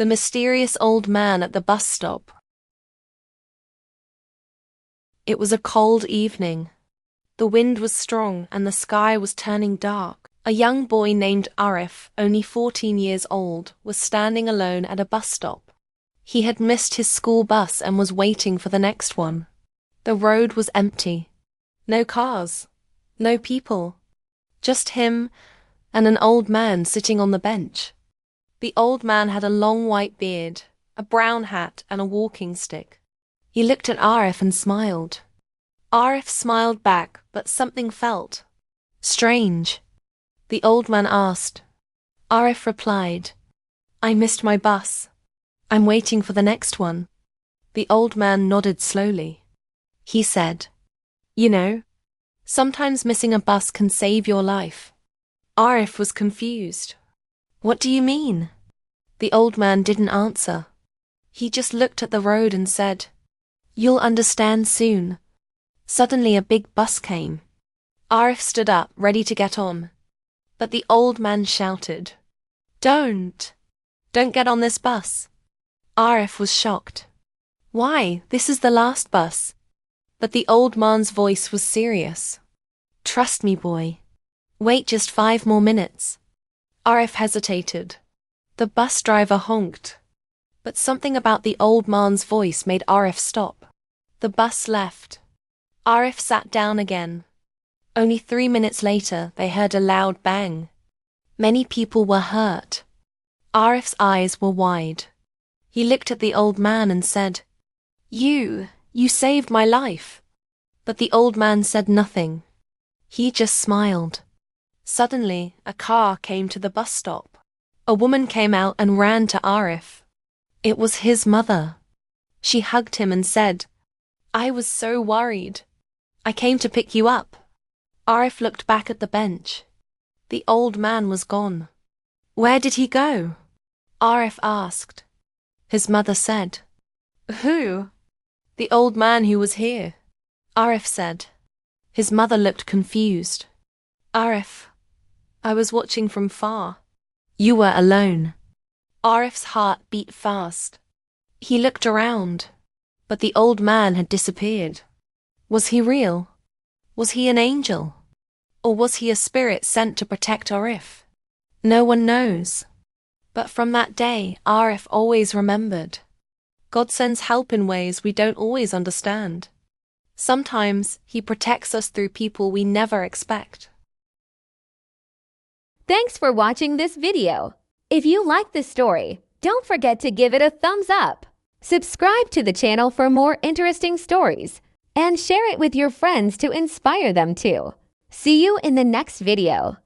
The mysterious old man at the bus stop. It was a cold evening. The wind was strong and the sky was turning dark. A young boy named Arif, only 14 years old, was standing alone at a bus stop. He had missed his school bus and was waiting for the next one. The road was empty. No cars. No people. Just him and an old man sitting on the bench. The old man had a long white beard, a brown hat and a walking stick. He looked at Arif and smiled. Arif smiled back, but something felt strange. The old man asked. Arif replied, "I missed my bus. I'm waiting for the next one." The old man nodded slowly. He said, "You know, sometimes missing a bus can save your life." Arif was confused. "What do you mean?" The old man didn't answer. He just looked at the road and said, "You'll understand soon." Suddenly a big bus came. Arif stood up, ready to get on. But the old man shouted, Don't get on this bus." Arif was shocked. "Why? This is the last bus." But the old man's voice was serious. "Trust me, boy. Wait just 5 more minutes." Arif hesitated. The bus driver honked. But something about the old man's voice made Arif stop. The bus left. Arif sat down again. Only 3 minutes later, they heard a loud bang. Many people were hurt. Arif's eyes were wide. He looked at the old man and said, You saved my life." But the old man said nothing. He just smiled. Suddenly, a car came to the bus stop. A woman came out and ran to Arif. It was his mother. She hugged him and said, "I was so worried. I came to pick you up." Arif looked back at the bench. The old man was gone. "Where did he go?" Arif asked. His mother said, "Who?" "The old man who was here," Arif said. His mother looked confused. "Arif, I was watching from far." "You were alone." Arif's heart beat fast. He looked around, but the old man had disappeared. Was he real? Was he an angel? Or was he a spirit sent to protect Arif? No one knows. But from that day, Arif always remembered. God sends help in ways we don't always understand. Sometimes He protects us through people we never expect. Thanks for watching this video. If you like this story, don't forget to give it a thumbs up. Subscribe to the channel for more interesting stories and share it with your friends to inspire them too. See you in the next video.